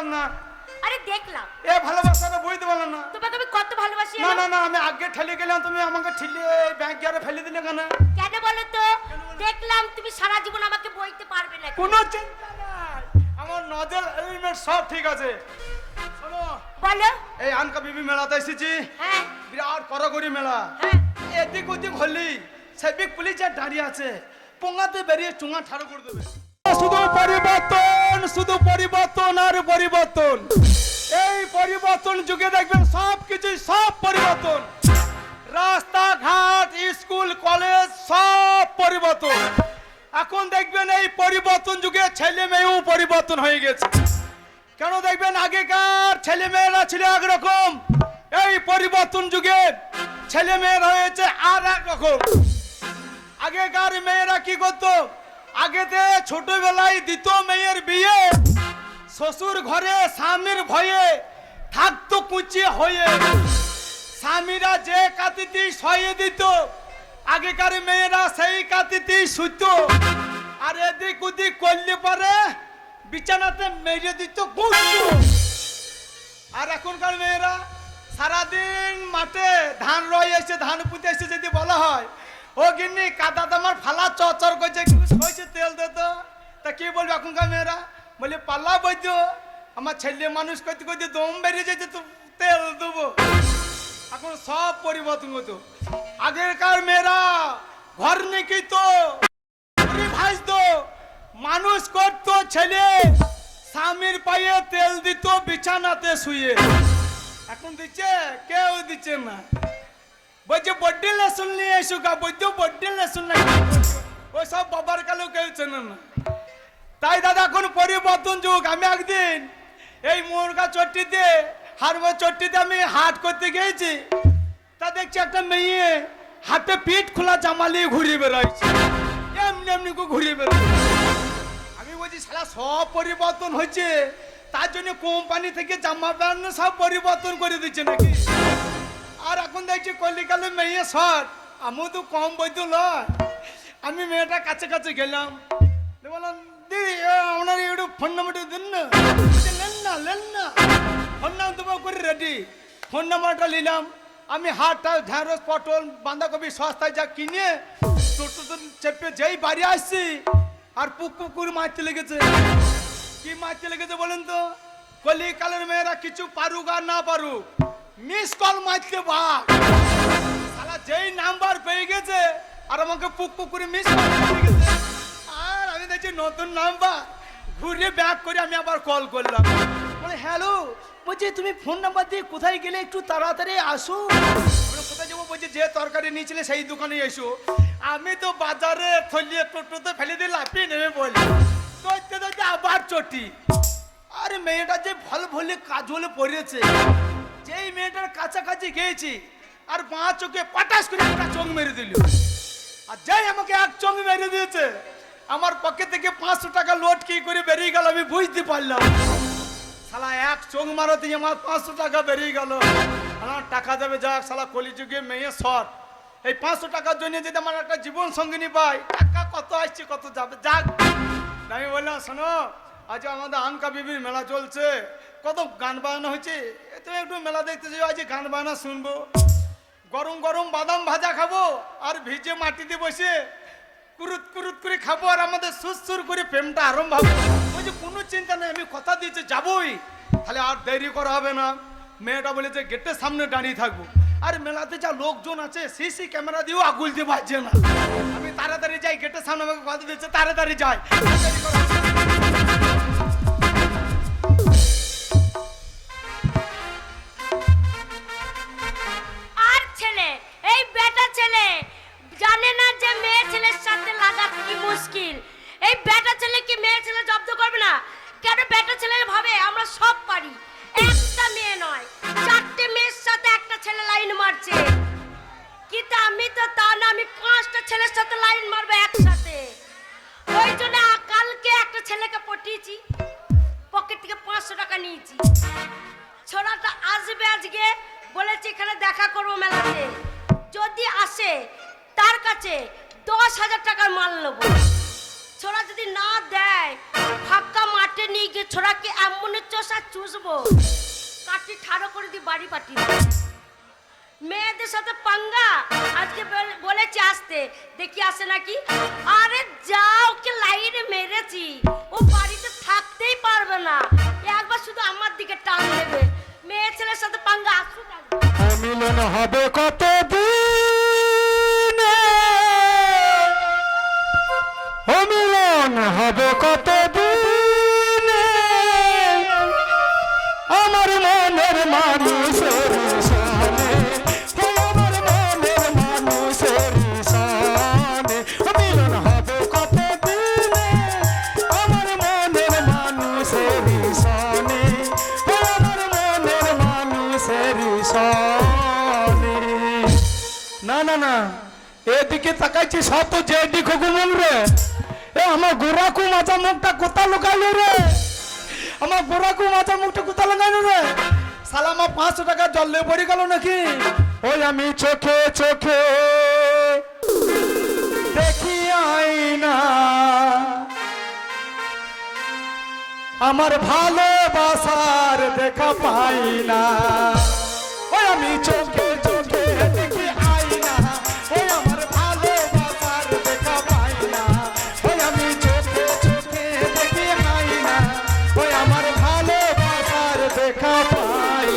দেখলাম না। আরে দেখলাম। এ ভালোবাসাটা বুঝতে পারলাম না। তোমাকে আমি কত ভালোবাসি। না না না, আমি আগে ঠেলে গেলাম, তুমি আমাকে ঠেলে ব্যাংক গিয়ে ফেলে দিলে কেন? কেন বলো তো? দেখলাম তুমি সারা জীবন আমাকে বইতে পারবে না। কোনো চিন্তা নাই, আমার নজর এলিমেন্ট সব ঠিক আছে। শোনো, বলো। এই আনকা বিবি মেলাতে এসেছি। হ্যাঁ বিরাট কড়াকড়ি মেলা। হ্যাঁ। এদিক ওদিক হলি সেবিক পুলিশের দাঁড়িয়ে আছে, পোঙাতে বেরিয়ে চুঙা ঠাড়ো করে দেবে। শুধু পরিবর্তন, শুধু পরিবর্তন আর পরিবর্তন। এই পরিবর্তন যুগে দেখবেন সব কিছু, সব পরিবর্তন। রাস্তাঘাট, স্কুল, কলেজ সব পরিবর্তন। এখন দেখবেন এই পরিবর্তন যুগে ছেলে মেয়েও পরিবর্তন হয়ে গেছে। কেন দেখবেন আগেকার ছেলে মেয়েরা ছিল একরকম, এই পরিবর্তন যুগে ছেলে মেয়েরা হয়েছে আর এক রকম। আগেকার মেয়েরা কি করতো, আগেতে ছোটবেলায় দিত মেয়ের বিয়ে, শ্বশুর ঘরে স্বামীর ভয়ে থাকতো কুচিয়ে হয়ে, স্বামীরা যে কাতিতে সয়ে দিত আগেকার মেয়েরা সেই কাতিতে শুতো, আর এদিক ওদিক করলে পরে বিছানাতে মেরে দিত গুঁতো। আর এখনকার মেয়েরা সারাদিন মাঠে ধান রয়ে এসে, ধান পুঁতে এসে যদি বলা হয় ও গিন্নি কাদা তোমার ফালা চর করছে, হয়েছে তেল দে তো, তা কি বলবো এখনকার মেয়েরা? বলে পাল্লা বৈদ্য, আমার ছেলে মানুষ করতে করতে দম বেরিয়ে যেতে তো তেল দেবো। এখন সব পরিবর্তন হতো। আগেকার মেয়েরা ঘর নিকিত, ভাজতো, মানুষ করতো ছেলে, স্বামীর পায়ে তেল দিত বিছানাতে শুয়ে। এখন দিচ্ছে? কেউ দিচ্ছে না। বলছে বড্ডি লেসন নিয়ে এসো গা, বলছো বড্ডি লেসন না, ওই সব বাবার কালেও কেউ চেনে না। তাই দাদা এখন পরিবর্তন যুগ। আমি একদিন এই মুরগা চট্টিতে, হারমোর চট্টিতে আমি হাট করতে গিয়েছি, তা দেখছি একটা মেয়ে হাতে পিঠ খোলা জামা নিয়ে ঘুরিয়ে বেড়াইছে, এমনি এমনি ঘুরিয়ে বেড়াইছে। আমি বলছি শালা সব পরিবর্তন হয়েছে, তার জন্য কোম্পানি থেকে জামা প্যান্ট সব পরিবর্তন করে দিচ্ছে নাকি? আর এখন দেখছি কলিকালে মেয়ে শর্ট, আমিও তো কম বৈধ নয়। আমি মেয়েটার কাছে কাছে গেলাম, বললাম দিদি আপনার একটু ফোন নাম্বারটা দিন না। লেন না, ফোন নাম্বার তোমার করে রেডি। ফোন নাম্বারটা নিলাম। আমি হাটটা ঢেঁড়স, পটল, বাঁধাকপি সস্তায় যা কিনে টোটো চেপে যেই বাড়ি আসছি, আর পুক করে মারতে লেগেছে। কি মারতে লেগেছে বলেন তো? কলিকালের মেয়েরা কিছু পারুক আর না পারুক, মিস কল মারতে বাপ। শালা যেই নাম্বার পেয়ে গেছে আর আমাকে পুক করে মিস কল করে গেছে। আর আমি দেখছি নতুন নাম্বার, ঘুরে ব্যাক করে আমি আবার কল করলাম। বলে হ্যালো, বলছি তুমি ফোন নাম্বার দিয়ে কোথায় গেলে, একটু তাড়াতাড়ি আসো। কোথায় যাবো? বলছি যে তরকারি নিয়েছিলে সেই দোকানে এসো। আমি তো বাজারে থলিয়ে টোটোতে ফেলে দিয়ে লাফিয়ে নেমে বলি, ধরতে ধরতে আবার চটি। আরে মেয়েটা যে ভালো ভলে কাজ হলে পড়েছে, যেই মেয়েটার কাছাকাছি গিয়েছি আর বাঁ চোখে পটাশ করে একটা চোখ মেরে দিল। আর যাই আমাকে এক চোখ মেরে দিয়েছে, আমার পকেট থেকে 500 টাকা লোড কি করে বেরিয়ে গেল আমি বুঝতে পারলাম। শালা এক চোখ মারতে আমার 500 টাকা বেরিয়ে গেল। আমার টাকা দেবে যাক, শালা কলিযুগে মেয়ে শর্ট। এই 500 টাকার জন্য যদি আমার একটা জীবন সঙ্গিনী পাই, টাকা কত আসছে কত যাবে যাক। আমি বললাম শোনো, আজ আমাদের আনকা বিবির মেলা চলছে, কত গান বাজনা হয়েছে, তুমি একটু মেলা দেখতে যাও, আজ গান বাজনা শুনবো, গরম গরম বাদাম ভাজা খাবো, আর ভিজে মাটিতে বসে কুরুত কুরুত করে খাবো, আর আমাদের সুর করে প্রেমটা আরম্ভ হবে। ওই যে কোনো চিন্তা নেই, আমি কথা দিয়েছি যাবোই, তাহলে আর দেরি করা হবে না। মেয়েটা বলেছে গেটের সামনে দাঁড়িয়ে থাকবো। আর মেলাতে যা লোকজন আছে, সিসি ক্যামেরা দিয়েও আগুল দিয়ে বাজছে না। আমি তাড়াতাড়ি যাই, গেটের সামনে আমাকে কথা দিচ্ছে তাড়াতাড়ি যাই। আর ছেলে, এই বেটা ছেলে জানে না যে মেয়ে ছেলের সাথে লাগা কি মুশকিল। এই বেটা ছেলে কি মেয়ে ছেলে জব্দ করবে না? কেন বেটা ছেলে ভাবে আমরা সব পারি। একটা মেয়ে নয়, 4টে মেয়ের সাথে একটা ছেলে লাইন মারছে। কিন্তু আমি তো তা না, আমি 5টা ছেলের সাথে লাইন মারবো একসাথে। ওই জন্য কালকে একটা ছেলেকে পটিয়েছি, পকেট থেকে 500 টাকা নিয়েছি। ছোড়াটা আসবে আজকে, বলেছে এখানে দেখা করবো মেলাতে, যদি আসে তার কাছে 10,000 টাকার মাল নেবো। ছোড়া যদি না দেয় ফাঁকা মাঠে নিয়ে দিকে ছোড়াকে এমনের চষা চুষবো কাটি ঠাড়ো করে দি বাড়ি পাঠিয়ে দেব। মেয়েদের সাথে পাঙ্গা আজকে বলেছি আসতে, দেখি আসে নাকি। আরে যা ওকে লাইনে মেরেছি, ও বাড়িতে থাকতেই পারবে না, একবার শুধু আমার দিকে টান দেবে। মেয়ে ছেলের সাথে পাঙ্গা আসুক একবার। মিলন হবে কত দিনে, ও মিলন হবে কত দিনে, আমার মনের মানুষের সামনে, ও আমার মনের মানুষের সামনে, ও মিলন হবে কত দিনে, আমার মনের মানুষের সামনে, ও আমার মনের মানুষের সামনে। না না না, এদিকে তাকাইছি সব তো জেডি খগুমন রে। এ আমার গোরাকু মাথা মুখটা কোথা লুকাইলো রে, আমার গোরাকু মাথা মুখটা কোথা লাগাইলো রে। শালা আমার 500 টাকা জলে পড়ে গেল নাকি। ওই আমি চোখে চোখে দেখি আইনা, আমার ভালোবাসার দেখা পাই না। ওই আমি চোখে চোখে দেখি আইনা, ওই আমার ভালোবাসার দেখা পাই না। ওই আমি চোখে চোখে দেখি আইনা, ওই আমার ভালোবাসার দেখা পাই।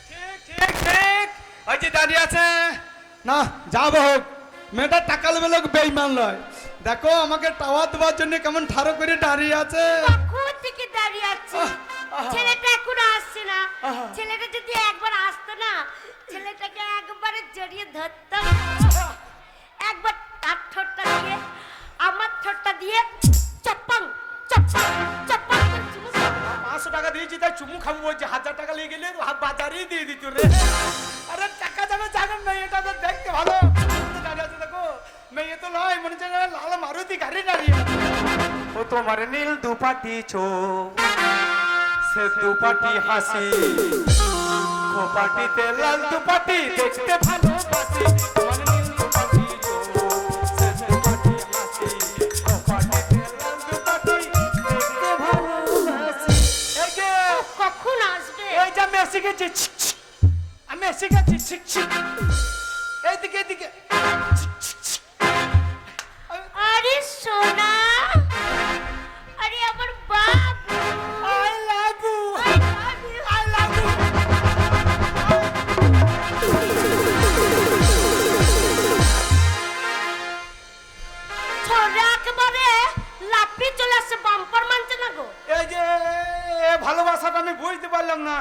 ঠিক ঠিক ঠিক, ওই যে দাঁড়িয়ে আছে না, যাবো হোক, মেয়েটা টাকা লেবে লোক বেইমান লয়। দেখো আমাকে টাওয়া দেওয়ার জন্য কেমন ঠাড়ো করে দাঁড়িয়ে আছে। কখন থেকে দাঁড়িয়ে আছে, আহা। ছেলেটা এখনো আসছে না। আহা। ছেলেটা যদি একবার আসতো না, ছেলেটাকে একবারে জড়িয়ে ধরতাম, একবার তার ঠোঁটটা দিয়ে আমার ঠোঁটটা দিয়ে চপ্পাং চপ্পাং চপ্পাং করে চুমু খাবো। 500 টাকা দিয়েছি তাই চুমু খাবো বলছি, 1000 টাকা নিয়ে গেলে বাজারেই দিয়ে দিত রে। আরে টাকা যাবে জানেন, মেয়েটা তো দেখতে ভালো দাঁড়িয়ে আছে। দেখো মেয়ে তো নয়, মনে হচ্ছে লাল মারুতি গাড়ি দাঁড়িয়ে আছে। ও তোমার নীল দুপাটি চোখ, সে দুপাটি হাসি, খোপাটিতে লাল দুপাটি দেখতে ভালোবাসি। তোমার নীল দুপাটি চোখ, সে দুপাটি হাসি, খোপাটিতে লাল দুপাটি দেখতে ভালোবাসি। এই যে কখন আসবে? এই যে আমি এসে গেছি, আমি এসে গেছি, ছিক ছিক, এইদিকে এইদিকে। আরে সোনা, আরে আমার বাবু, I love you. I love you. I love you. ছোড়া একেবারে লাফিয়ে চলে আসছে, বাম্পার মানছে না গো। এই যে ভালোবাসাটা আমি বুঝতে পারলাম না,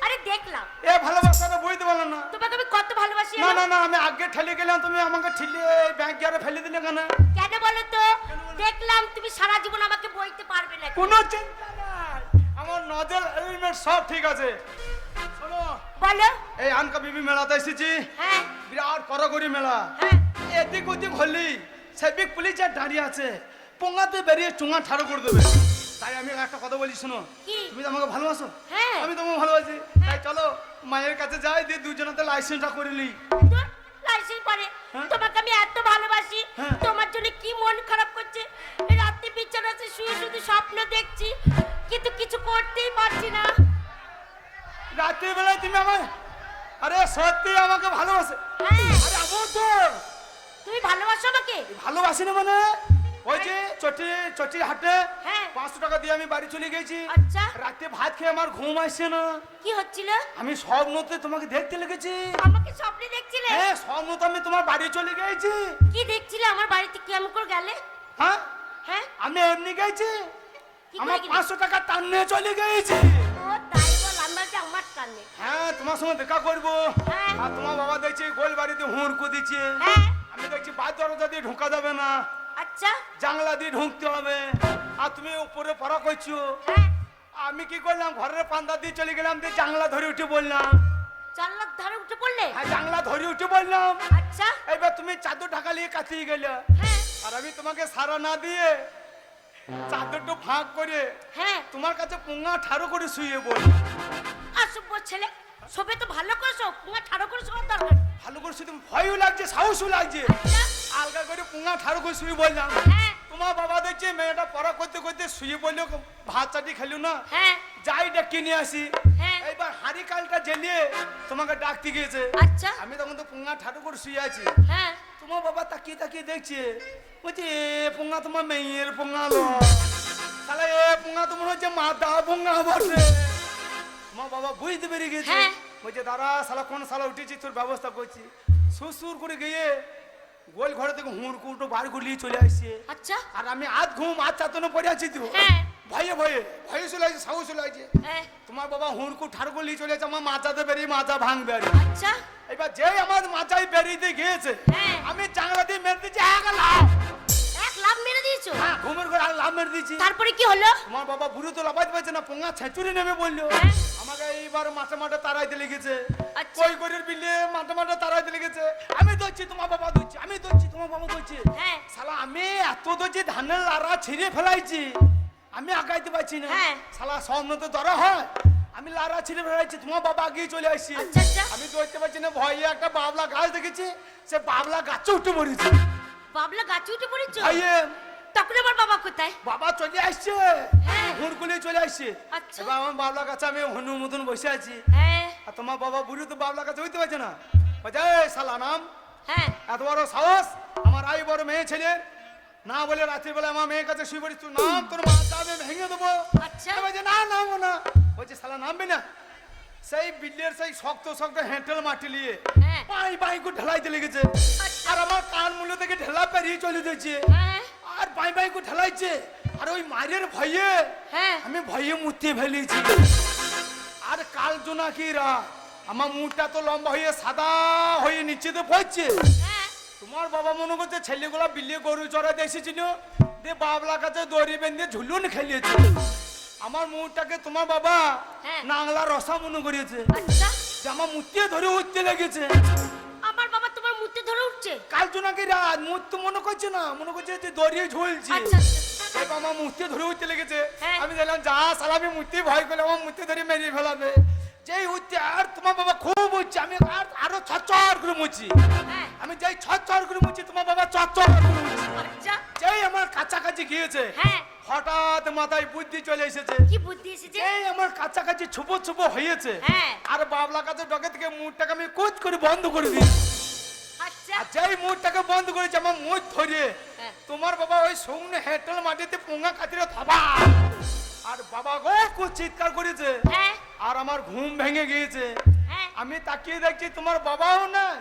আরে দেখলাম ভালোবাসাটা বুঝতে পারলাম না। তোমাকে আমি কত ভালোবাসি। না না না, আমি আগে ঠেলে গেলাম, তুমি আমাকে ঠেলে ব্যাংক গিয়ে ফেলে দিলে কেন? কেন বলো তো? দেখলাম তুমি সারা জীবন আমাকে বইতে পারবে না। কোনো চিন্তা নাই, আমার নজর এলিমেন্ট সব ঠিক আছে। শোনো, বলো। এই আনকা বিবি মেলাতে এসেছি, হ্যাঁ বিরাট কড়াকড়ি মেলা। হ্যাঁ। এদিক ওদিক হলি সেবিক পুলিশ দাঁড়িয়ে আছে, পোঙাতে বেরিয়ে চুঙা ঠাড়ো করে দেবে। তাই আমি একটা কথা বলি, শোনো, কি? তুমি তো আমাকে ভালোবাসো, হ্যাঁ। আমি তোমাকে ভালোবাসি, তাই চলো মায়ের কাছে যাই, দিয়ে দুজনেতে লাইসেন্সটা করে নিই। তোর লাইসেন্স করে? হ্যাঁ। তোমাকে আমি এত ভালোবাসি, হ্যাঁ। তোমার জন্য কি মন খারাপ করছে। রাতে বিছানাতে শুয়ে শুধু স্বপ্ন দেখছি, কিন্তু কিছু করতেই পারছি না। রাত্রি বেলায় তুমি আমার, আরে সত্যি আমাকে ভালোবাসে? হ্যাঁ। আরে আমার তো তুমি ভালোবাসো আমাকে? ভালোবাসি না মানে, ওই যে চটি হাটে হ্যাঁ। 500 টাকা দিয়ে আমি বাড়ি চলে গেছি। আচ্ছা। রাতে ভাত খেয়ে আমার ঘুম আসছে না, কি হচ্ছিল? আমি স্বপ্নতে তোমাকে দেখতে লেগেছি। আমাকে স্বপ্নে দেখছিলে? হ্যাঁ, স্বপ্নতে আমি তোমার বাড়ি চলে গেছি। কি দেখছিলে আমার বাড়িতে? কি আমি করে গেলে? হ্যাঁ, হ্যাঁ। আমি এমনি গেছি, কি করে আমার গেলে? 500 টাকা টান নিয়ে চলে গেছি। ও তাই বল, আমার যে আমার টানে। হ্যাঁ, তোমার সঙ্গে দেখা করবো। হ্যাঁ। আর তোমার বাবা দেখছি গোল বাড়িতে হুড়কু দিচ্ছে। হ্যাঁ। আমি দেখছি বাদ দরজা দিয়ে ঢোকা যাবে না, আচ্ছা। জানলা দিয়ে ঢুকতে হবে। আর তুমি উপরে পড়া করছো, হ্যাঁ। আমি কি করলাম, ঘরের পান্দা দিয়ে চলে গেলাম, দিয়ে জানলা ধরে উঠে বললাম। জানলার ধারে উঠে পড়লে? হ্যাঁ, জানলা ধরে উঠে বললাম। আচ্ছা। এইবার তুমি চাদর ঢাকা নিয়ে কাটিয়ে গেলে, হ্যাঁ। আর আমি তোমাকে সারা না দিয়ে চাদরটা ফাঁক করে হ্যাঁ। তোমার কাছে পুঙ্গা ঠাড়ো করে শুয়ে বল। আসব ছেলে, সবে তো ভালো করেছো, পুঙ্গা ঠাড়ো করে শোয়ার দরকার। ভালো করে শুধু ভয়ও লাগছে, সাহসও লাগছে। আচ্ছা। আলগা করে পুঙ্গা ঠাড়ো করে শুয়ে বললাম। হ্যাঁ। তোমার বাবা দেখছি মেয়েটা পড়া করতে করতে শুয়ে পড়লো, ভাত চাটি খেলো না, হ্যাঁ যাই ডেকে নিয়ে আসি। হ্যাঁ এইবার হাড়ি কালটা জ্বেলিয়ে তোমাকে ডাকতে গিয়েছে। আচ্ছা আমি তখন তো পুঙ্গা ঠাটু করে শুয়ে আছি। হ্যাঁ তোমার বাবা তাকিয়ে তাকিয়ে দেখছে, বলছে এ পুঙ্গা তোমার মেয়ের পুঙ্গা লো, তাহলে এ পুঙ্গা তোমার হচ্ছে মাথা পুঙ্গা বসে। তোমার বাবা বুঝতে পেরে গেছে, হ্যাঁ। বলছে দাঁড়া শালা কোন শালা উঠেছি তোর ব্যবস্থা করছি। সুর করে গিয়ে গোল ঘরে থেকে হুড় কুটো বার গুলিয়ে চলে আসছে। আচ্ছা আর আমি আধ ঘুম আধ চাতনে পড়ে আছি তো, হ্যাঁ ভয়ে ভয়ে ভয়ে চলে আসছে, সাহস চলে আসছে। হ্যাঁ তোমার বাবা হুড়কু ঠাড় গুলিয়ে চলে আসছে, আমার মাথাতে বেরিয়ে মাথা ভাঙবে আর। আচ্ছা এবার যে আমার মাথায় বেরিয়ে গিয়েছে, হ্যাঁ। আমি জানলা দিয়ে মেরে দিচ্ছি এক লাফ। এক লাভ মেরে দিয়েছো? হ্যাঁ, ঘুমের ঘরে আর লাফ মেরে দিচ্ছি। তারপরে কি হলো? তোমার বাবা বুড়ো তো লাফাইতে পারছে না, পোঙা ছেঁচুরি নেমে বললো। হ্যাঁ। আমাকে এইবার মাঠে মাঠে তাড়াইতে লেগেছে, আচ্ছা। কই করে বিলে মাঠে মাঠে তাড়াইতে লেগেছে। আমি ধরছি, তোমার বাবা ধরছি, আমি ধরছি, তোমার বাবা ধরছি। হ্যাঁ শালা আমি এত ধরছি, ধানের লারা ছিঁড়ে ফেলাইছি, আমি আগাইতে পারছি না। হ্যাঁ। শালা স্বপ্ন তো ধরা হয়, আমি লারা ছিঁড়ে ফেলাইছি, তোমার বাবা আগেই চলে আসছি। আচ্ছা আচ্ছা আমি ধরতে পারছি না, ভয়ে একটা বাবলা গাছ দেখেছি, সে বাবলা গাছে উঠে পড়েছে। বাবলা গাছে উঠে পড়েছো? ভাইয়ে তখন আমার বাবা কোথায়? বাবা চলে আসছে, হ্যাঁ। হুড়কুলি চলে আসছে। আচ্ছা। এবার আমার বাবলা গাছে আমি হনু মতন বসে আছি, হ্যাঁ আর তোমার বাবা বুড়ি তো বাবলা গাছে হইতে পারছে না। বলছে এই শালা নাম, হ্যাঁ এত বড় সাহস, আমার আই বড় মেয়ে ছেলে না বলে রাত্রিবেলা আমার মেয়ের কাছে শুয়ে পড়িস, তুই নাম, তোর মাথা আমি ভেঙে দেবো। আচ্ছা। বলছে না নামবো না। বলছে শালা নামবি না? সেই বিল্লের সেই শক্ত শক্ত হ্যান্ডেল মাটি নিয়ে হ্যাঁ পাই পাই করে ঢেলাইতে লেগেছে, আচ্ছা। আর আমার কান মূল্য থেকে ঢেলা পেরিয়ে চলে যাচ্ছে, হ্যাঁ আর পাই পাই করে ঢেলাইছে। আর ওই মায়ের ভয়ে হ্যাঁ আমি ভয়ে মুতে ফেলেছি। আর কাল জোনাকিরা আমার মুখটা তো লম্বা হয়ে সাদা হয়ে নিচে তো পড়ছে। হ্যাঁ তোমার বাবা মনে করছে ছেলেগুলা বিলে গরু চড়াতে এসেছিল, দিয়ে বাবলা কাছে দড়ি বেঁধে ঝুলুন খেলিয়েছে। আমার মুখটাকে তোমার বাবা হ্যাঁ। নাংলা রসা মনে করেছে, আচ্ছা যে আমার মুতে ধরে উঠতে লেগেছে। আমার বাবা তোমার মুতে ধরে উঠছে? কাল জোনাকিরা মুখ তো মনে করছে না, মনে করছে যে দড়িয়ে ঝুলছে। আচ্ছা আচ্ছা এবার আমার মুতে ধরে উঠতে লেগেছে। হ্যাঁ। আমি দেখলাম যা শালা আমি মুতে ভয় করলে আমার মুতে ধরে মেরিয়ে ফেলাবে। যেই উঠতে আর তোমার বাবা খুব উঠছে, আমি আরো ছচ্ছর করে মুছি। হ্যাঁ আমি যাই ছচ্ছর করে মুছি, তোমার বাবা চচ্চর করে মুছি। আচ্ছা যেই আমার কাছাকাছি গিয়েছে, হ্যাঁ হঠাৎ মাথায় বুদ্ধি চলে এসেছে। কি বুদ্ধি এসেছে? এই আমার কাছাকাছি ছুপো ছুপো হয়েছে, হ্যাঁ আর বাবলা কাছে ডগে থেকে মুখটাকে আমি কুচ করে বন্ধ করে দিই। আচ্ছা আর যেই মুখটাকে বন্ধ করেছে, আমার মুখ ধরে হ্যাঁ। তোমার বাবা ওই সৌনে হেঁটল মাটিতে পোঙা কাতিরে থাবা, আর বাবা গো খুব চিৎকার করেছে, হ্যাঁ আর আমার ঘুম ভেঙে গিয়েছে। হ্যাঁ আমি তাকিয়ে দেখছি তোমার বাবাও নাই,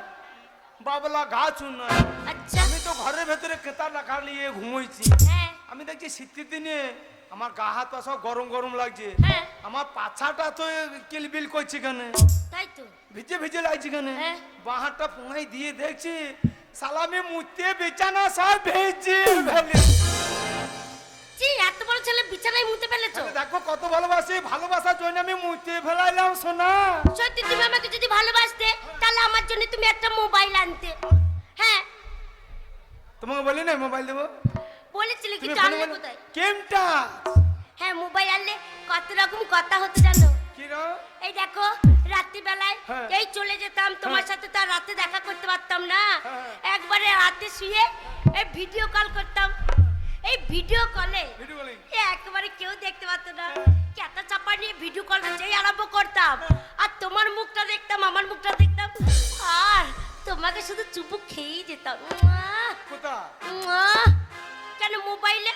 বাবলা গাছও নাই। আচ্ছা আমি তো ঘরের ভেতরে কেতার রাখা নিয়ে ঘুমোইছি। হ্যাঁ আমি দেখছি শীতের দিনে আমার গা হাত পা সব গরম গরম লাগছে, হ্যাঁ আমার পাছাটা তো কিলবিল করছে কেন, তাই তো ভিজে ভিজে লাগছে কেন। হ্যাঁ। বাহারটা পোঙাই দিয়ে দেখছি সালামে মুতে বিছানা সব ভেজে ফেলে। জি এত বড় ছেলে বিছানায় মুতে ফেলেছো? দেখো কত ভালোবাসি, ভালোবাসার জন্য আমি মুতে ফেলাইলাম সোনা। সত্যি তুমি আমাকে যদি ভালোবাসতে তাহলে আমার জন্য তুমি একটা মোবাইল আনতে। হ্যাঁ তোমাকে বলি না মোবাইল দেবো, বলেছিলে তুমি কিন্তু আনলে কোথায়? কেমটা হ্যাঁ মোবাইল আনলে কত রকম কথা হতো জানো? কি রে? এই দেখো রাত্রিবেলায় হ্যাঁ। এই চলে যেতাম তোমার হ্যাঁ। সাথে তো আর রাতে দেখা করতে পারতাম না, হ্যাঁ। একবারে রাতে শুয়ে এই ভিডিও কল করতাম। এই ভিডিও কলে ভিডিও কলিং। একেবারে কেউ দেখতে পারতো না, হ্যাঁ। ক্যাটা চাপা নিয়ে ভিডিও কল যেই আরম্ভ করতাম, আর তোমার মুখটা দেখতাম আমার মুখটা দেখতাম, আর তোমাকে শুধু চুপু খেয়েই যেতাম। কোথা? কেন মোবাইলে?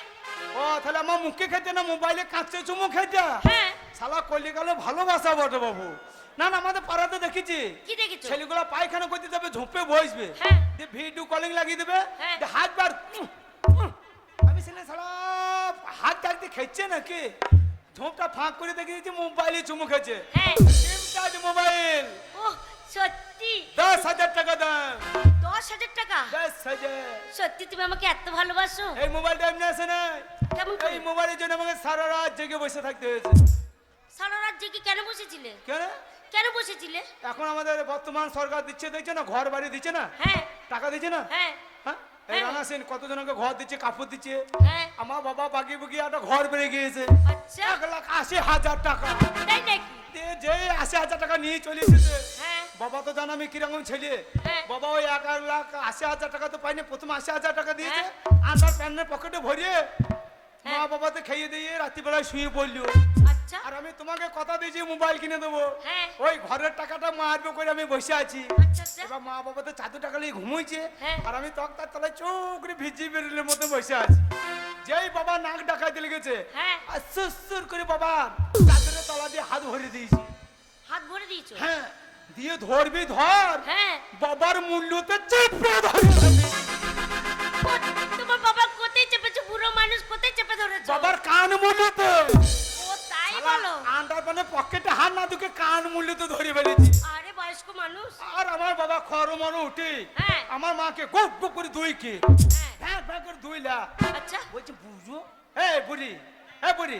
ও তাহলে আমার মুখে খেতে না, মোবাইলে কাঁচতে চুমু খেতে। হ্যাঁ শালা কলি গেল ভালোবাসা বটে বাবু। না না, আমাদের পাড়াতে দেখেছি কি দেখেছো? ছেলেগুলো পায়খানা করতে যাবে, ঝোপে বসবে, হ্যাঁ। দিয়ে ভিডিও কলিং লাগিয়ে দেবে, হ্যাঁ। দিয়ে হাত বার আমি শুনে শালা হাত ডাকতে খেচ্ছে নাকি, ঝোপটা ফাঁক করে দেখে দিয়েছি মোবাইলে চুমু খেছে। হ্যাঁ চিমটাজ মোবাইল, ও সত্যি 10,000 টাকা দাম। 10,000 টাকা? 10,000। সত্যি তুমি আমাকে এত ভালোবাসো? এই মোবাইলটা এমনি আসে না, কেমন করে? এই মোবাইলের জন্য আমাকে সারা রাত জেগে বসে থাকতে হয়েছে। সারা রাত জেগে কেন বসেছিলে? কেন? কেন বসেছিলে? এখন আমাদের বর্তমান সরকার দিচ্ছে, দেখছে না, ঘর বাড়ি দিচ্ছে না, হ্যাঁ টাকা দিচ্ছে না, হ্যাঁ হ্যাঁ এই হ্যাঁ। রাঙা সেন কতজনকে ঘর দিচ্ছে, কাপড় দিচ্ছে। হ্যাঁ আমার বাবা বাগিয়ে বুগিয়ে একটা ঘর বেড়ে গিয়েছে, আচ্ছা 1,80,000 টাকা তাই নাকি? দিয়ে যে 80,000 টাকা নিয়ে চলে এসেছে। হ্যাঁ বাবা তো জানো আমি কিরকম ছেলে। হ্যাঁ। বাবা ওই 1,80,000 টাকা তো পাইনি, প্রথম 80,000 টাকা দিয়েছে হ্যাঁ। আন্ডার প্যান্টের পকেটে ভরিয়ে মা হ্যাঁ। বাবাতে খাইয়ে দিয়ে রাত্রিবেলায় শুয়ে পড়লো। আচ্ছা আর আমি তোমাকে কথা দিয়েছি মোবাইল কিনে দেবো। হ্যাঁ। ওই ঘরের টাকাটা মারবে করে আমি বসে আছি। আচ্ছা আচ্ছা এবার মা বাবা তো চাদর টাকা নিয়ে ঘুমোইছে হ্যাঁ। আর আমি তক্তার তলায় চোখ করে ভিজি বেরোলের মতো বসে আছি। যেই বাবা নাক ডাকাইতে লেগেছে হ্যাঁ। আর সুর করে বাবা চাদরের তলা দিয়ে হাত ভরে দিয়েছি। হাত ভরে দিয়েছো? হ্যাঁ, দিয়ে ধরবি ধর, হ্যাঁ। বাবার মূল্যতে চেপে ধরে। তোমার বাবা কোথায় চেপেছে? বুড়ো মানুষ কোথায় চেপে ধরেছো? বাবার কান মূল্যতে। ও তাই বলো? আন্ডার মানে পকেটে হাত না ঢুকে কান মূল্যতে ধরে ফেলেছি। আরে বয়স্ক মানুষ। আর আমার বাবা খড় মরো উঠে হ্যাঁ। আমার মাকে গোপ গোপ করে দুইকে হ্যাঁ। ভ্যাঁ ভ্যাঁ করে দুইলা। আচ্ছা বলছে বুঝো বুড়ি বুড়ি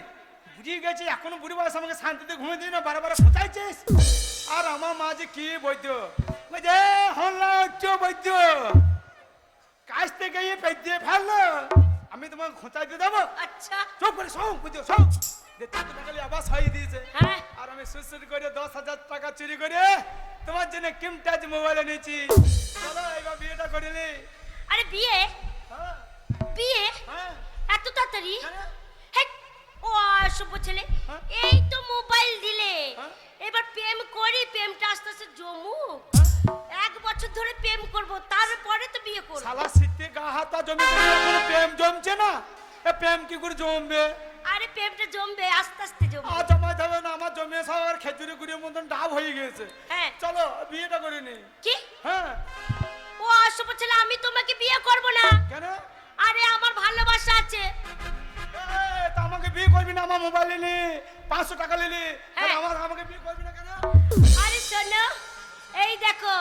বুঝিয়ে গেছি এখনো বুড়ি বয়স আমাকে শান্তিতে ঘুমিয়ে দিই না, বারবার খোঁচাইছিস। আর আমার মা যে কি বৈদ্য বলছে হল্লা হচ্ছে বৈদ্য কাছ থেকে গিয়ে পেট দিয়ে ফেললো, আমি তোমাকে খোঁচাইতে দেবো? আচ্ছা চোখ করে সব বুঝো সব চারটে টাকা নিয়ে আবার সহাই দিয়েছে। হ্যাঁ। আর আমি সুসুর করে 10,000 টাকা চুরি করে তোমার জন্য কিমটাজ মোবাইল এনেছি। চলো এবার বিয়েটা করে নি। আরে বিয়ে? হ্যাঁ, বিয়ে হ্যাঁ। এত তাড়াতাড়ি? কেন? হেক, ও অসভ্য ছেলে। হ্যাঁ? এই তো মোবাইল দিলে, হ্যাঁ? এবার প্রেম করি, প্রেমটা আস্তে আস্তে জমুক। হ্যাঁ? 1 বছর ধরে প্রেম করব, তারপরে তো বিয়ে করব। শালা শীতে গা হাতা জমি এখনো প্রেম জমছে না, এ প্রেম কি করে জমবে? আরে প্রেমটা জমবে, আস্তে আস্তে জমবে। আর জমা যাবে না, আমার জমিয়ে সব আর খেজুরি গুড়ির মতন ডাব হয়ে গেছে। হ্যাঁ। চলো বিয়েটা করে নি। কি? হ্যাঁ। ও অসভ্য ছেলে, আমি তোমাকে বিয়ে করব না। কেন? আরে আমার ভালোবাসা আছে। তা আমাকে বিয়ে করবি না? আমার মোবাইল নিলি 500 টাকা নিলি, হ্যাঁ। আমাকে বিয়ে করবি না কেন? আরে শোনো, এই দেখো,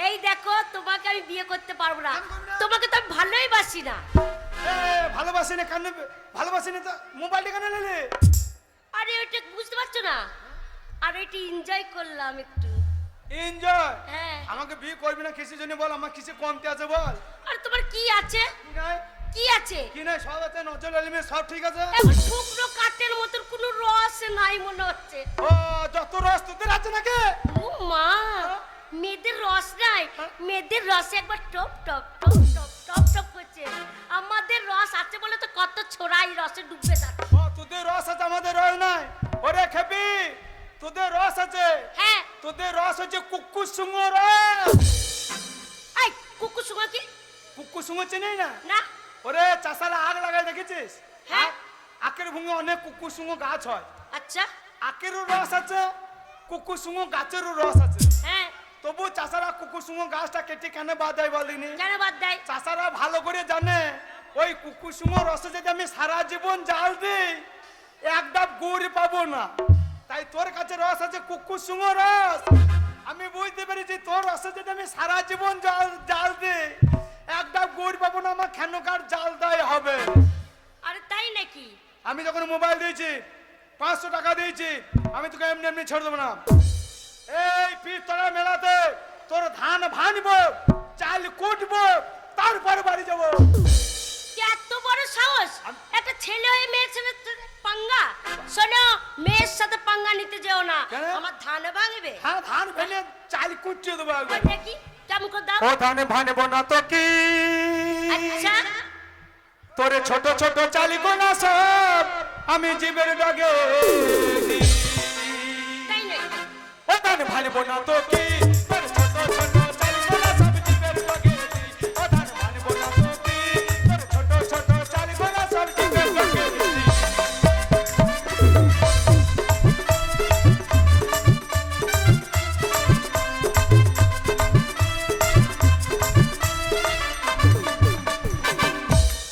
এই দেখো, তোমাকে আমি বিয়ে করতে পারবো না। কেন করবি না? তোমাকে তো আমি ভালোই বাসি না। ভালোবাসি না কেন? ভালোবাসি না তো মোবাইলটা কেন নিলি? আরে ওইটা বুঝতে পারছো না? আর এটা এনজয় করলাম একটু। এনজয়? হ্যাঁ। আমাকে বিয়ে করবি না কিসের জন্য বল? আমার কিসে কমতি আছে বল? আর তোমার কি আছে? কি নাই? কি আছে? কি নাই? সব আছে, নজর আলিমের সব ঠিক আছে। এমন শুকনো কাঠের মতন কোনো রস নাই মনে হচ্ছে। ও যত রস তোদের আছে নাকি? ও মা, মেয়েদের রস নাই? মেয়েদের রসে একবার top top top top top top করছে। আমাদের রস আছে বলে তো কত ছোড়াই রসে ডুবে যাচ্ছে। ও তোদের রস আছে, আমাদের রস নাই। ওরে খেপি, তোদের রস আছে। হ্যাঁ। তোদের রস হচ্ছে কুকুর সুঙ্গ রস। এই কুকুর সুমা কি? কুকুর সুঙ্গ চেনেই না? না। ওরে চাষারা আগ লাগাই দেখেছিস? হ্যাঁ। আখের ভুঙে অনেক কুকুর সুঙ্গ গাছ হয়। আচ্ছা। আখেরও রস আছে, কুকুর সুঙ্গ গাছেরও রস আছে। হ্যাঁ। তবু চাষারা কুকুর সুঙ্গ গাছটা কেটে কেন বাদ দেয় বলিনি? কেন বাদ দেয়? চাষারা ভালো করে জানে ওই কুকুর সুঙ্গ রসে যদি আমি সারা জীবন জাল দিই এক ডাব গুড় পাবো না। তাই তোর কাছে রস আছে কুকুর সুঙ্গ রস। আমি বুঝতে পেরেছি তোর রসে যদি আমি সারা জীবন জাল দিই এক ডাব গুড় পাবো না, আমার খেনকার জাল দেয় হবে। আরে তাই নাকি? আমি যখন মোবাইল দিয়েছি 500 টাকা দিয়েছি, আমি তোকে এমনি এমনি ছেড়ে দেবো না। এই পিস্তলা মেলাতে তোর ধান ভানবো, চাল কুটবো, তারপর বাড়ি যাবো। কি এত বড় সাহস? একটা ছেলে হয়ে মেয়ের সাথে পাঙ্গা? শোনো, মেয়ের সাথে পাঙ্গা নিতে যেও না, কেন? আমার ধান ভাঙবে। হ্যাঁ, ধান ফেলে চাল কুটিয়ে দেবো একবার। ওইটা কি? কেমন করে দাও? ও ধান ভানবো না তো কি? আচ্ছা। তোরে ছোট ছোট চালি গোনা সব আমি জীবের ডগে দিই। তাই নাকি? ও ধান ভানবো না তো কি? তোরে ছোট ছোট চালি গোনা সব জীবের ডগে দিই। ও ধান ভানবো না তো কি? তোরে ছোট ছোট চালি গোনা সব জীবের ডগে দিই।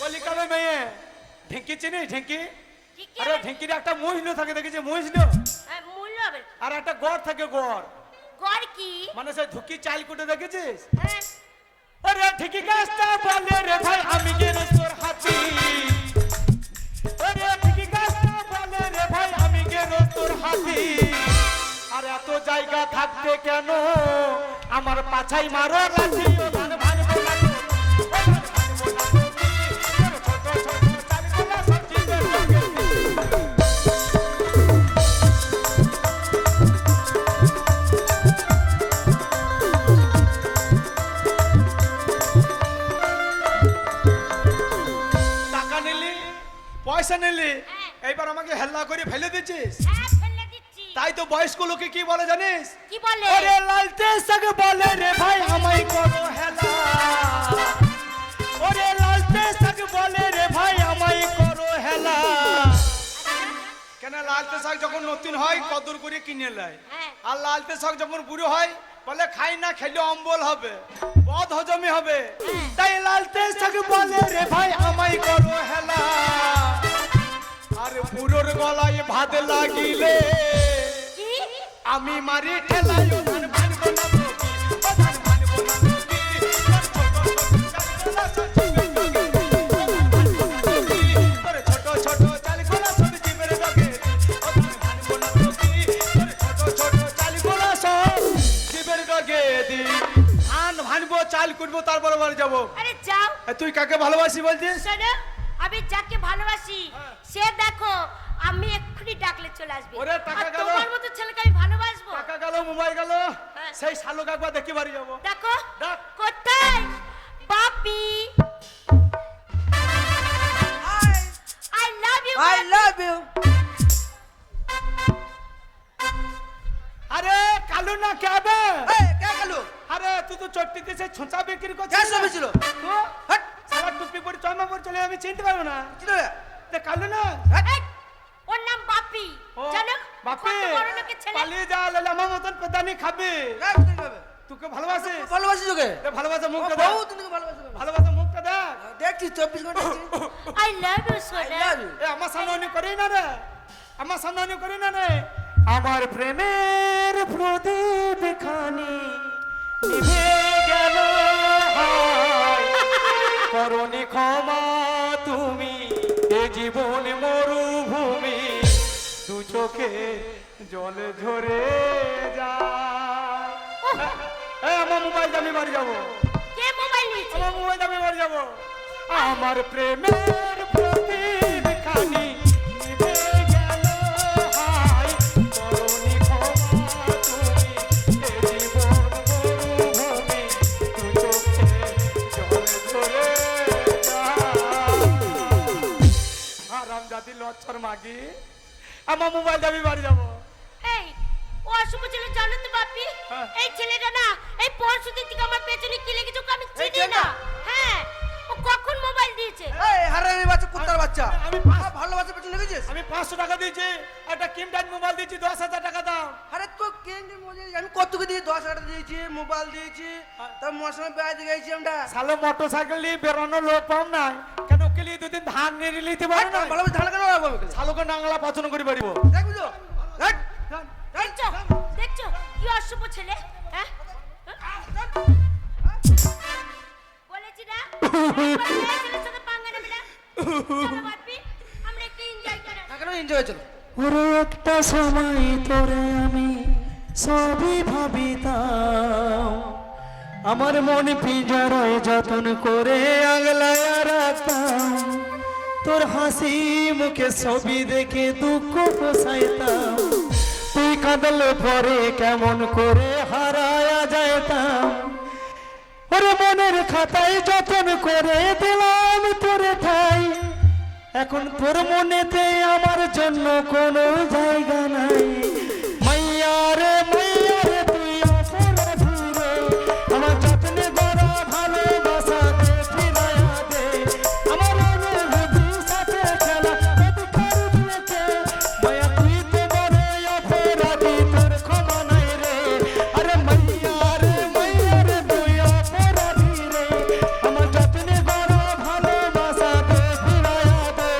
কলিকালে মেয়ে ঢেঁকি চিনি? ঢেঁকি? কি কি আরে হবে? ঢেঁকির একটা মহিলা থাকে, দেখেছি মহিলা? হ্যাঁ, মূল্য হবে। আর একটা গড় থাকে, গড় গড় কি? মানে সে ধুকি চাল কুটে দেখেছিস? হ্যাঁ। আরে ঠিকই গাছটা বলে রে ভাই আমি গেরে তোর হাতি। আরে ঠিকই গাছটা বলে রে ভাই আমি গেরে তোর হাতি। আর এত জায়গা থাকতে কেন আমার পাছাই মারো লাঠি। ও ধান ভানবো না তো, ও ধান ভানবো না তো কি? তোর ছোট ছোট চালগুলা সব জীবের ডগে দিই। পয়সা নিলি হ্যাঁ। এইবার আমাকে হেল্লা করে ফেলে দিচ্ছিস হ্যাঁ ফেলে দিচ্ছি। তাই তো বয়স্ক লোকে কি বলে জানিস কি বলে? ওরে লালতে সাগ বলে রে ভাই আমায় করো হেলা ওরে লালতে সাগ বলে রে ভাই আমায় করো হেলা কেন লালতে শাক যখন নতুন হয় কদর করে কিনে নেয় হ্যাঁ। আর লালতে শাক যখন বুড়ো হয় বলে খাই না খেলে অম্বল হবে বদ হজমি হবে তাই লালতে শাক বলে রে ভাই আমায় করো হেলা আর বুড়োর গলায় ভাত লাগিলে কি? আমি মারি ঠেলাই ও ধান ভানবো না তোকে, ও ধান ভানবো না তোকে, তোর ছোট ছোট চালগুলা সব জীবের রগে, ও ধান ভানবো না তোকে, তোর ছোট ছোট চালগুলা সব জীবের রগে দি। ধান ভানবো চাল কুটবো তারপর বাড়ি যাবো। আরে যাও। তুই কাকে ভালোবাসি বলছিস? শোনো, আমি যাকে ভালোবাসি সে দেখো আমি এক্ষুনি ডাকলে চলে আসবে। ওরে টাকা আর গেল। তোমার মতো ছেলেকে আমি ভালোবাসবো? টাকা গেল মোবাইল গেল হ্যাঁ। সেই শালুক একবার দেখি বাড়ি যাবো। দেখো ডাক। কোথায় Bapi? I love you. I love you. আরে কালু না কে হবে? Hey, क्या कालू? আরে তুই তো চট্টিতে সে ছোঁচা বিক্রি করছিস क्या না? समझ लो? তো हट, সারা টুপি পরে চয়মা পরে চলে আমি চিনতে পারবো না। किधर है? তে কালু না? এই, ওর নাম বাপি। ও, জানো বাপি কত বড় লোকের ছেলে। পালিয়ে যা লালা আমার মতন পেদানি খাবে। क्या किधर है? তোকে ভালোবাসিস? ভালোবাসি তোকে? তে ভালোবাসা ও মুখটা দে। বহু তোকে ভালোবাসি তোকে। ভালোবাসা মুখটা দে। দেখছি 24 ঘন্টা দেখছি। আই লাভ ইউ I সোনা। love you. এ আমার সামনে অনেক করি না রে। আমার সামনে অনেক করি না রে। আমার প্রেমের প্রদীপ খানি নিভে গেল হায়। করনি ক্ষমা তুমি এ জীবন মরুভূমি দু চোখে জল ঝরে যায়। আমার মোবাইল আমি বাড়ি যাবো। কে মোবাইল নিয়েছে? আমার মোবাইল আমি বাড়ি যাবো। আমার প্রেমের প্রদীপ খানি নিভে গেল হায়। করনি ক্ষমা তুমি এ জীবন মরুভূমি দু চোখে জল ঝরে যায়। হারামজাদি লচ্ছর মাগি আমার মোবাইল আমি বাড়ি যাবো। এই ও অশুভ ছেলে জানো তো বাপি? হ্যাঁ। এই ছেলেটা না এই পরশুদিন থেকে আমার পেছনে কি লেগেছে ওকে আমি এই চিনি না। ছেলেটা? হ্যাঁ ও কখন মোবাইল দিয়েছে? এই হারামি বাচ্চা কুত্তার বাচ্চা। আমি ভালোবাসা পেছনে লেগেছিস? আমি 500 টাকা দিয়েছি একটা কিমটাইট মোবাইল দিয়েছি 10,000 টাকা দাম। আরে তো কেন মোবাইল আমি কতকে দিয়ে 10 টাকা দিয়েছি মোবাইল দিয়েছি তার মশলা বেড়াতে গেছি আমরা। সালো মোটর সাইকেল নিয়ে বেরোনো লোক পাও না কেন ওকে নিয়ে দুদিন ধান নিয়ে নিতে পারো না ভালোবাসা ধান কেন লাগবে আমাকে? সালোকে নাংলা পছন্দ করে পারিব। দেখবি তো? হট, দেখছো দেখছো কি অশুভ ছেলে? হ্যাঁ বলেছি না একবার মেয়ে ছেলের সাথে পাঙ্গা নেবে না। চলো বাপি আমরা একটু এনজয় করি। না কেন এনজয় চলো। ওরে একটা সময় তোরে আমি সবই ভাবিতাম আমার মন পিঞ্জরায় যতন করে আগলায় রাখতাম তোর হাসি মুখে ছবি দেখে দুঃখ পোষাইতাম তুই কাঁদলে পরে কেমন করে হারায়া যাইতাম ওরে মনের খাতায় যতন করে দিলাম তোরে ঠাই এখন তোর মনেতে আমার জন্য কোনো জায়গা নাই মাইয়ারে মাইয়ারে তুই অপরাধী রে আমার যত্নে গড়া ভালোবাসা দে ফিরাইয়া দে আমার অনুভূতি সাথে খেলা অধিকার দিয়েছে মায়া তুই তো বড় অপরাধী তোর ক্ষমা নাই রে আরে মাইয়ারে তুই অপরাধী রে আমার যত্নে গড়া ভালোবাসা দে ফিরাইয়া দে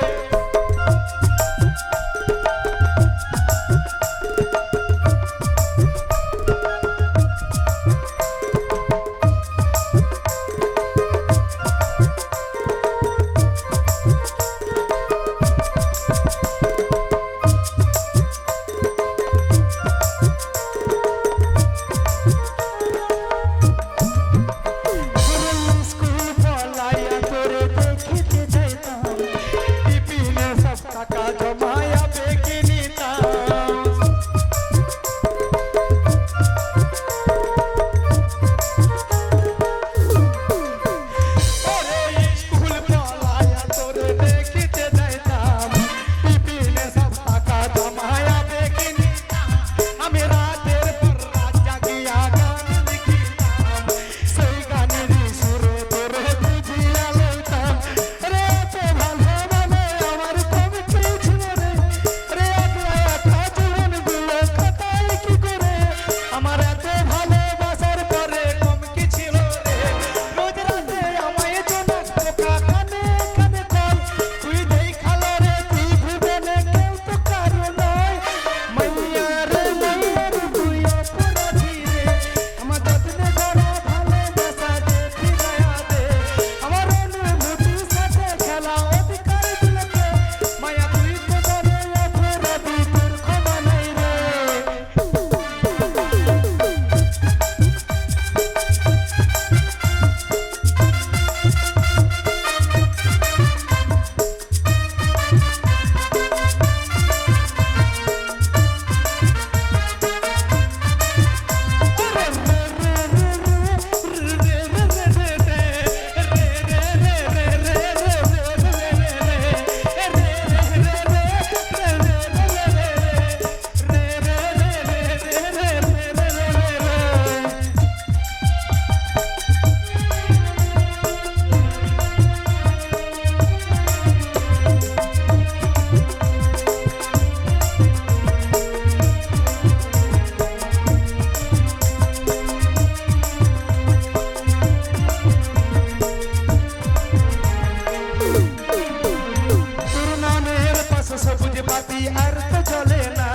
সবুজ বাতি আর তো চলে না,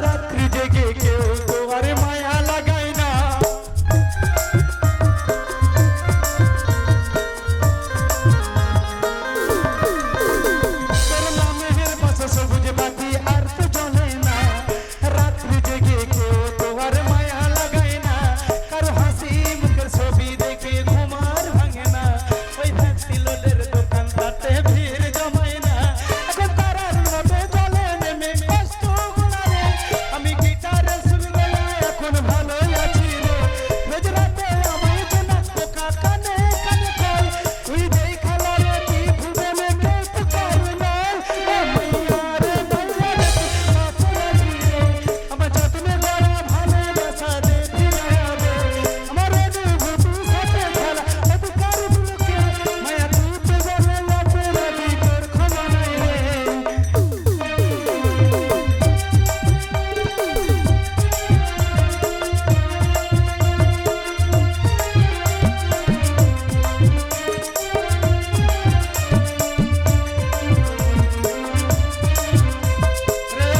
রাত্রি জেগে কেউ তো আর মায়া লাগায় না। তোর নামের পাশে সবুজ বাতি আর তো চলে না, রাত্রি জেগে কেউ তো আর মায়া লাগায় না। কারো হাসি মুখের ছবি দেখে ঘুম আর ভাঙে না, ওই ভ্যাক্সি লোডের দোকান তাতে ভিড় জমায় না। এখন তারার মতো জলে নেমে কষ্ট গুনারে, আমি গিটারের সুর গলায় এখন ভালোই আছি রে। রোজ রাতে আমায় জোনাক পোকা কানে কানে কয়, তুই যেই খেলারে কি ভুবনে কেউ তো করে না। এ মাইয়া রে মাইয়া রে তুই অপরাধী রে, আমার যত্নে গড়া ভালোবাসা দে ফিরাইয়া দে। আমার অনুভূতি সাথে খেলা অধিকার বুকে, মায়া তুই তো বলে অপরাধী, তোর ক্ষমা নাই রে।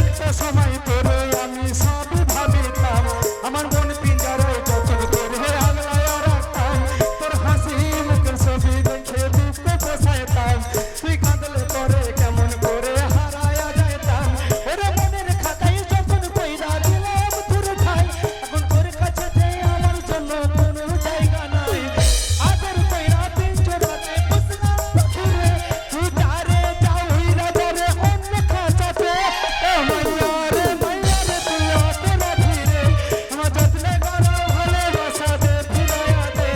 একটা সময় তোরে আমি সব ভাবিতাম, আমার মন পিঞ্জরায় যতন করে আগলায় রাখতাম। তোর হাসি মুখের ছবি দেখে দুঃখ পোষাইতাম, তুই কাঁদলে পরে কেমন করে হারায়া যাইতাম। ওরে মনের খাতায় যতন কইরা দিলাম তোর ঠাই, এখন তোর কাছে যে আমার জন্য কোনো জায়গা নাই। আদর কইরা পিঞ্জরাতে বসলাম পাখিরে, তুই যারে যাও হইরা যারে অন্য খাঁচাতে। এ মাইয়া রে মাইয়া রে তুই অপরাধী রে, আমার যত্নে গড়া ভালোবাসা দে ফিরাইয়া দে।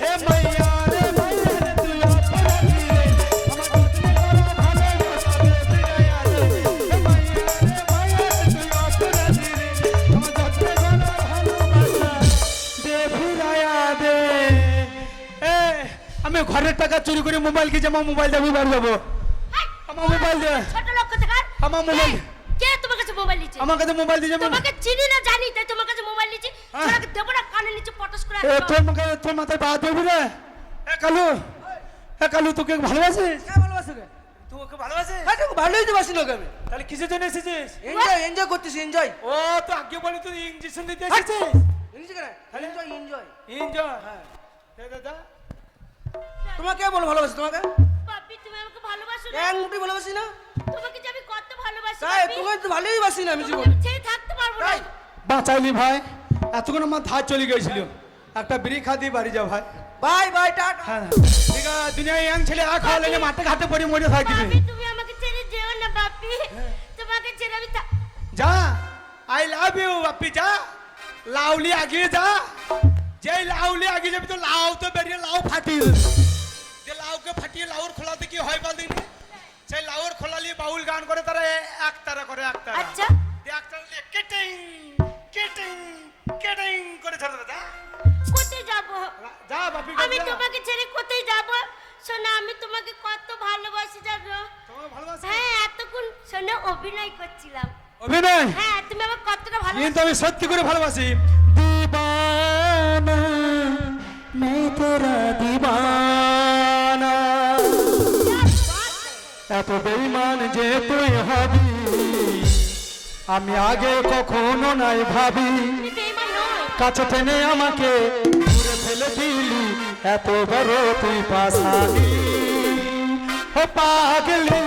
এ মাইয়া রে মাইয়া রে তুই অপরাধী রে, আমার যত্নে গড়া ভালোবাসা দে ফিরাইয়া দে। এ মাইয়া রে মাইয়া রে তুই অপরাধী রে, আমার যত্নে গড়া ভালোবাসা দে ফিরাইয়া দে। এ আমি ঘরের টাকা চুরি করে মোবাইল কি আমার মোবাইল দিয়ে আমি বাড়ি যাবো। আমার মোবাইল দে, ছোট লোক কোথাকার? আমার মোবাইল কে তোমার কাছে মোবাইল নিচ্ছে? আমার কাছে মোবাইল দিয়ে যাবো। তোমাকে চিনি না জানি তাই তোমার কাছে মোবাইল নিচ্ছি। তোমাকে দেবো না, কানে নিচে পটাশ করে এ একদম। তোর মাথায় পা দেবো রে। এ কালু, এ কালু তোকে ভালোবাসিস? কে ভালোবাসে কে? তুই ওকে ভালোবাসিস? হ্যাঁ তোকে ভালোই তো বাসি লোক আমি। তাহলে কিসের জন্য এসেছিস? এনজয় এনজয় করতেছি এনজয়। ও তো আগে বলে তুই ইঞ্জেকশন দিতে এসেছিস। এনজয় কেন? Enjoy enjoy. এনজয়। হ্যাঁ। দে দাদা। তোমাকে কে বলে ভালোবাসি তোমাকে? বাপি তুমি আমাকে ভালোবাসো না? এক মুঠি ভালোবাসি না? তোমাকে যে আমি কত ভালোবাসি তাই বাপি। তোমাকে তো ভালোই বাসি না আমি তোমাকে জীবনে। আমি ছেড়ে থাকতে পারবো না। তাই বাঁচাইলি ভাই, এতক্ষণ আমার ধার চলে গেছিল। একটা বিড়ি খা দিয়ে বাড়ি যাও ভাই। Bye bye tata. হ্যাঁ ঠিক আছে, দুনিয়ায় ইয়াং ছেলে আর খাওয়া লেগে মাঠে ঘাটে পড়ে মরে থাকবি। বাপি তুমি আমাকে ছেড়ে যেও না বাপি। তোমাকে ছেড়ে আমি যা, আই লাভ ইউ বাপ্পি, যা লাউলি আগে যা। যেই লাউলি আগে যাবি তো লাউ তো বেরিয়ে লাউ ফাটিয়ে দেবে। যে লাউকে ফাটিয়ে লাউর খোলাতে কি হয় বল দিন, সেই লাউর খোলালি বাউল গান করে তারা এক তারা করে এক তারা। আচ্ছা এক তারা দিয়ে কেটিং কেটিং কেটিং করে ছাড়ে দেবে। যা কোথায় যাব? যা বাপ্পি, আমি তোমাকে ছেড়ে কোথায় যাব? শোনা আমি তোমাকে কত ভালোবাসি জানো? তোমাকে ভালোবাসি। হ্যাঁ এতক্ষণ শোনো অভিনয় করছিলাম। অভিনয় হ্যাঁ তুমি আমাকে কতটা ভালোবাসি। কিন্তু আমি সত্যি করে ভালোবাসি। दीवाना मैं तेरा दीवाना, এত বেঈমান যে তুই হবি আমি আগে কখনো নাই ভাবি। তুমি বেঈমান নও। কাছে টেনে আমাকে দূরে ফেলে দিলি, এত বড় তুই পাশানি ও পাগলি।